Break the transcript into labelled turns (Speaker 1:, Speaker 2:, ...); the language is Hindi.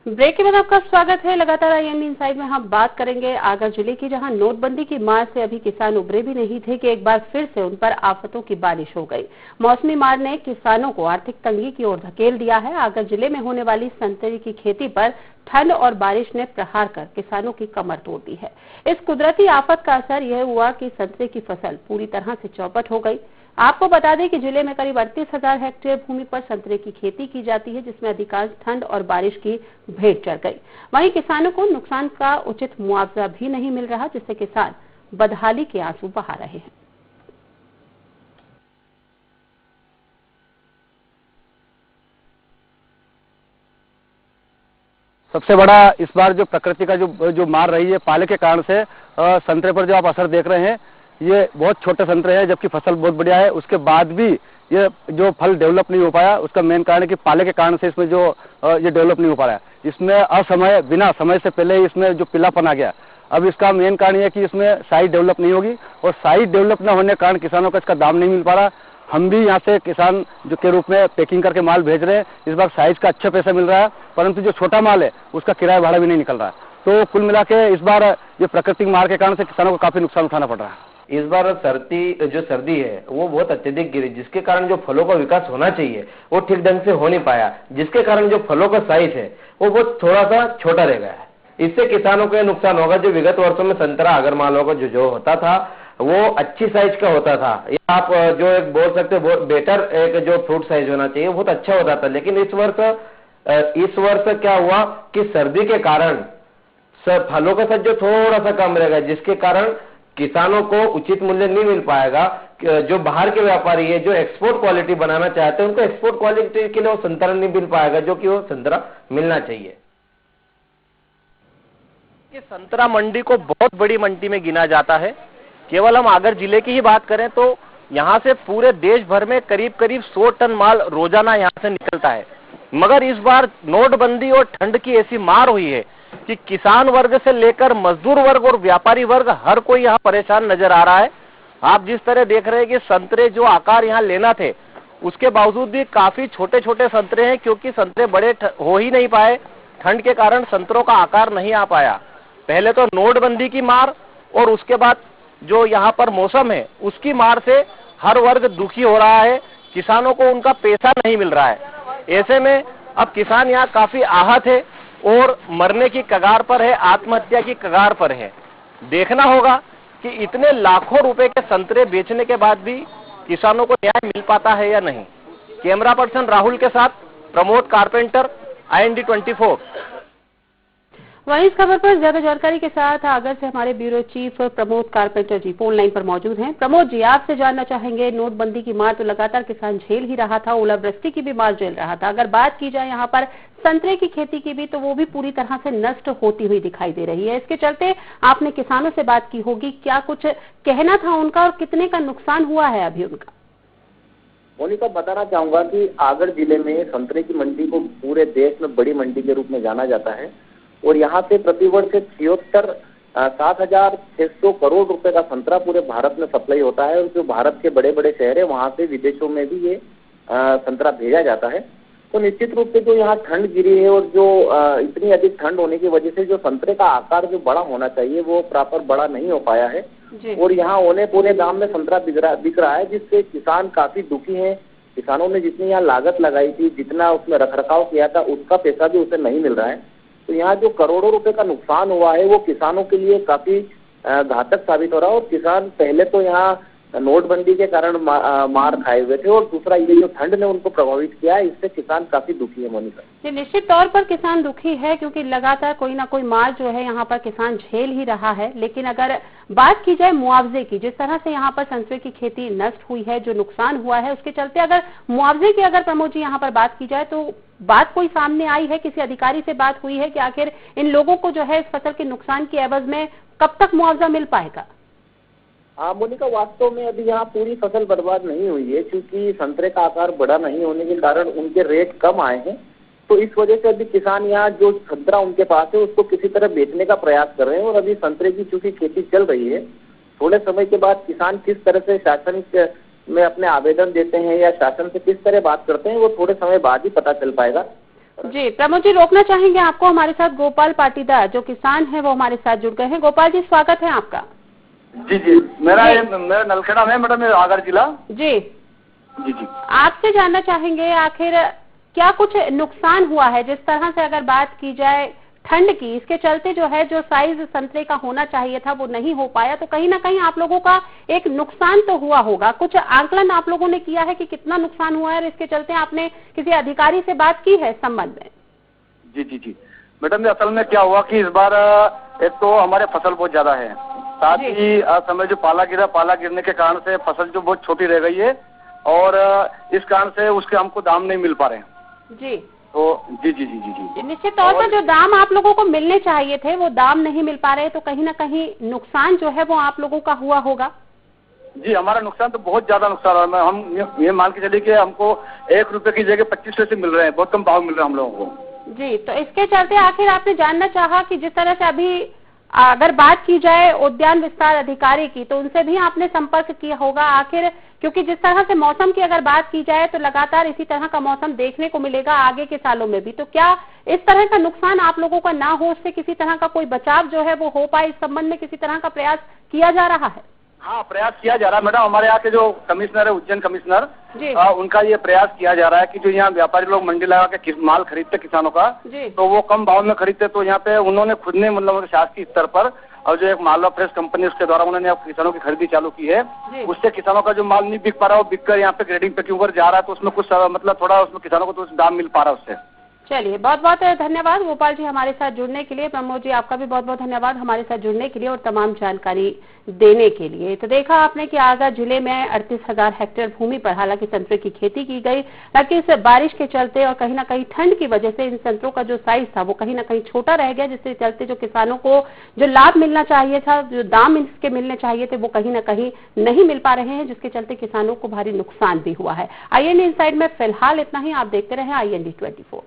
Speaker 1: ब्रेक के बाद आपका स्वागत है। लगातार आईएनबी इनसाइड में हम बात करेंगे आगर जिले की, जहां नोटबंदी की मार से अभी किसान उबरे भी नहीं थे कि एक बार फिर से उन पर आफतों की बारिश हो गई। मौसमी मार ने किसानों को आर्थिक तंगी की ओर धकेल दिया है। आगर जिले में होने वाली संतरे की खेती पर ठंड और बारिश ने प्रहार कर किसानों की कमर तोड़ दी है। इस कुदरती आफत का असर यह हुआ कि संतरे की फसल पूरी तरह से चौपट हो गई। आपको बता दें कि जिले में करीब 38,000 हेक्टेयर भूमि पर संतरे की खेती की जाती है, जिसमें अधिकांश ठंड और बारिश की भेंट चढ़ गई। वहीं किसानों को नुकसान का उचित मुआवजा भी नहीं मिल रहा, जिससे किसान बदहाली के आंसू बहा रहे हैं।
Speaker 2: सबसे बड़ा इस बार जो प्रकृति का जो मार रही है पाले के कारण से संतरे पर जो आप असर देख रहे हैं, ये बहुत छोटे संतरे हैं, जबकि फसल बहुत बढ़िया है। उसके बाद भी ये जो फल डेवलप नहीं हो पाया, उसका मेन कारण है कि पाले के कारण से इसमें जो ये डेवलप नहीं हो पा रहा है। इसमें असमय, बिना समय से पहले इसमें जो पीलापन आ गया। अब इसका मेन कारण ये कि इसमें साइज डेवलप नहीं होगी, और साइज डेवलप न होने के कारण किसानों को इसका दाम नहीं मिल पा रहा। हम भी यहाँ से किसान जो के रूप में पैकिंग करके माल भेज रहे हैं, इस बार साइज का अच्छा पैसा मिल रहा है, परंतु जो छोटा माल है उसका किराया भाड़ा भी नहीं निकल रहा है। तो कुल मिला के इस बार ये प्राकृतिक मार के कारण से किसानों को काफी नुकसान उठाना पड़ रहा है।
Speaker 3: इस बार सर्दी है वो बहुत अत्यधिक गिरी, जिसके कारण जो फलों का विकास होना चाहिए वो ठीक ढंग से हो नहीं पाया, जिसके कारण जो फलों का साइज है वो बहुत थोड़ा सा छोटा रह गया है। इससे किसानों को नुकसान होगा। जो विगत वर्षों में संतरा अगर मालों का जो होता था वो अच्छी साइज का होता था, या आप जो एक बोल सकते हो बेटर एक जो फ्रूट साइज होना चाहिए बहुत अच्छा होता था। लेकिन इस वर्ष क्या हुआ कि सर्दी के कारण फलों का साइज जो थोड़ा सा कम रहेगा, जिसके कारण किसानों को उचित मूल्य नहीं मिल पाएगा। जो बाहर के व्यापारी है, जो एक्सपोर्ट क्वालिटी बनाना चाहते हैं, उनको एक्सपोर्ट क्वालिटी के लिए वो संतरा नहीं मिल पाएगा, जो कि वो संतरा मिलना चाहिए।
Speaker 4: कि संतरा मंडी को बहुत बड़ी मंडी में गिना जाता है। केवल हम आगर जिले की ही बात करें तो यहाँ से पूरे देश भर में करीब 100 टन माल रोजाना यहाँ से निकलता है। मगर इस बार नोटबंदी और ठंड की ऐसी मार हुई है कि किसान वर्ग से लेकर मजदूर वर्ग और व्यापारी वर्ग हर कोई यहाँ परेशान नजर आ रहा है। आप जिस तरह देख रहे हैं कि संतरे जो आकार यहाँ लेना थे, उसके बावजूद भी काफी छोटे छोटे संतरे हैं, क्योंकि संतरे बड़े हो ही नहीं पाए। ठंड के कारण संतरों का आकार नहीं आ पाया। पहले तो नोटबंदी की मार और उसके बाद जो यहाँ पर मौसम है उसकी मार से हर वर्ग दुखी हो रहा है। किसानों को उनका पैसा नहीं मिल रहा है। ऐसे में अब किसान यहाँ काफी आहत है और मरने की कगार पर है, आत्महत्या की कगार पर है। देखना होगा कि इतने लाखों रुपए के संतरे बेचने के बाद भी किसानों को न्याय मिल पाता है या नहीं। कैमरा पर्सन राहुल के साथ प्रमोद कारपेंटर, IND 24।
Speaker 1: वहीं इस खबर पर ज्यादा जानकारी के साथ आगर से हमारे ब्यूरो चीफ प्रमोद कारपेंटर जी फोन लाइन पर मौजूद हैं। प्रमोद जी, आपसे जानना चाहेंगे, नोटबंदी की मार तो लगातार किसान झेल ही रहा था, ओलावृष्टि की भी मार झेल रहा था। अगर बात की जाए यहाँ पर संतरे की खेती की भी, तो वो भी पूरी तरह से नष्ट होती हुई दिखाई दे रही है। इसके चलते आपने किसानों से बात की होगी, क्या कुछ कहना था उनका और कितने का नुकसान हुआ है अभी उनका?
Speaker 5: मोनिका, बताना चाहूंगा कि आगर जिले में संतरे की मंडी को पूरे देश में बड़ी मंडी के रूप में जाना जाता है, और यहाँ से प्रतिवर्ष 7,600 करोड़ रुपए का संतरा पूरे भारत में सप्लाई होता है। और जो भारत के बड़े बड़े शहर है वहां से विदेशों में भी ये संतरा भेजा जाता है। तो निश्चित रूप से जो यहाँ ठंड गिरी है, और जो इतनी अधिक ठंड होने की वजह से जो संतरे का आकार जो बड़ा होना चाहिए वो प्रॉपर बड़ा नहीं हो पाया है, और यहाँ औने पौने दाम में संतरा बिक रहा है, जिससे किसान काफी दुखी है। किसानों ने जितनी यहाँ लागत लगाई थी, जितना उसमें रखरखाव किया था, उसका पैसा भी उसे नहीं मिल रहा है। तो यहाँ जो करोड़ों रुपए का नुकसान हुआ है वो किसानों के लिए काफी घातक साबित हो रहा है। और किसान पहले तो यहाँ नोटबंदी के कारण मार खाए हुए थे, और दूसरा ये जो ठंड ने उनको प्रभावित किया है, इससे किसान काफी दुखी है। मोनिका,
Speaker 1: निश्चित तौर पर किसान दुखी है, क्योंकि लगातार कोई ना कोई मार जो है यहाँ पर किसान झेल ही रहा है। लेकिन अगर बात की जाए मुआवजे की, जिस तरह से यहाँ पर संतरे की खेती नष्ट हुई है, जो नुकसान हुआ है, उसके चलते अगर मुआवजे की अगर प्रमोद जी यहाँ पर बात की जाए, तो बात कोई सामने आई है, किसी अधिकारी से बात हुई है कि आखिर इन लोगों को जो है इस फसल के नुकसान के एवज में कब तक मुआवजा मिल पाएगा?
Speaker 5: हाँ मोनिका, वास्तव में अभी यहाँ पूरी फसल बर्बाद नहीं हुई है, क्योंकि संतरे का आकार बड़ा नहीं होने के कारण उनके रेट कम आए हैं। तो इस वजह से अभी किसान यहाँ जो संतरा उनके पास है उसको किसी तरह बेचने का प्रयास कर रहे हैं। और अभी संतरे की चूंकि खेती चल रही है, थोड़े समय के बाद किसान किस तरह से शासन में अपने आवेदन देते हैं या शासन से किस तरह बात करते हैं, वो थोड़े समय बाद ही पता चल पाएगा।
Speaker 1: जी प्रमोद जी, रोकना चाहेंगे आपको। हमारे साथ गोपाल पाटीदार जो किसान है वो हमारे साथ जुड़ गए हैं। गोपाल जी, स्वागत है आपका।
Speaker 2: जी, मेरा नलखेड़ा में मैडम, आगर जिला।
Speaker 1: जी,
Speaker 2: जी,
Speaker 1: आपसे जानना चाहेंगे आखिर क्या कुछ नुकसान हुआ है, जिस तरह से अगर बात की जाए ठंड की, इसके चलते जो है जो साइज संतरे का होना चाहिए था वो नहीं हो पाया, तो कहीं ना कहीं आप लोगों का एक नुकसान तो हुआ होगा। कुछ आंकलन आप लोगों ने किया है कि कितना नुकसान हुआ है और इसके चलते आपने किसी अधिकारी से बात की है इस संबंध में?
Speaker 2: जी मैडम, असल में क्या हुआ कि इस बार एक तो हमारे फसल बहुत ज्यादा है, साथ ही समय जो पाला गिरने के कारण से फसल जो बहुत छोटी रह गई है और इस कारण से उसके हमको दाम नहीं मिल पा रहे हैं।
Speaker 1: जी,
Speaker 2: तो जी।
Speaker 1: निश्चित तौर पर जो दाम आप लोगों को मिलने चाहिए थे वो दाम नहीं मिल पा रहे, तो कहीं ना कहीं नुकसान जो है वो आप लोगों का हुआ होगा।
Speaker 2: जी, हमारा नुकसान तो बहुत ज्यादा नुकसान हुआ है। हम ये मान के चलिए कि हमको 1 रुपए की जगह 25 पैसे मिल रहे हैं, बहुत कम भाव मिल रहा है हम लोगों को।
Speaker 1: जी, तो इसके चलते आखिर आपने जानना चाहा कि जिस तरह से अभी अगर बात की जाए उद्यान विस्तार अधिकारी की, तो उनसे भी आपने संपर्क किया होगा आखिर, क्योंकि जिस तरह से मौसम की अगर बात की जाए तो लगातार इसी तरह का मौसम देखने को मिलेगा आगे के सालों में भी। तो क्या इस तरह का नुकसान आप लोगों का ना हो, उससे किसी तरह का कोई बचाव जो है वो हो पाए, इस संबंध में किसी तरह का प्रयास किया जा रहा है?
Speaker 2: हाँ, प्रयास किया जा रहा है मैडम। हमारे यहाँ के जो कमिश्नर है, उज्जैन कमिश्नर, उनका ये प्रयास किया जा रहा है कि जो यहाँ व्यापारी लोग मंडी लगा के माल खरीदते किसानों का, तो वो कम भाव में खरीदते, तो यहाँ पे उन्होंने खुद ने मतलब शासकीय स्तर पर और जो एक मालवा प्रेस कंपनी उसके द्वारा उन्होंने अब किसानों की खरीदी चालू की है। उससे किसानों का जो माल नहीं बिक पा रहा वो बिककर यहाँ पे ग्रेडिंग पैकिंग पर जा रहा है, तो उसमें कुछ मतलब थोड़ा उसमें किसानों को तो दाम मिल पा रहा है उससे।
Speaker 1: चलिए, बहुत बहुत धन्यवाद गोपाल जी हमारे साथ जुड़ने के लिए। प्रमोद जी, आपका भी बहुत बहुत धन्यवाद हमारे साथ जुड़ने के लिए और तमाम जानकारी देने के लिए। तो देखा आपने कि आगरा जिले में 38,000 हेक्टेयर भूमि पर हालांकि संतरे की खेती की गई, ताकि इस बारिश के चलते और कहीं ना कहीं ठंड की वजह से इन संतरों का जो साइज था वो कहीं ना कहीं छोटा रह गया, जिसके चलते जो किसानों को जो लाभ मिलना चाहिए था, जो दाम इसके मिलने चाहिए थे, वो कहीं ना कहीं नहीं मिल पा रहे हैं, जिसके चलते किसानों को भारी नुकसान भी हुआ है। IND इनसाइड में फिलहाल इतना ही। आप देखते रहे IND 24।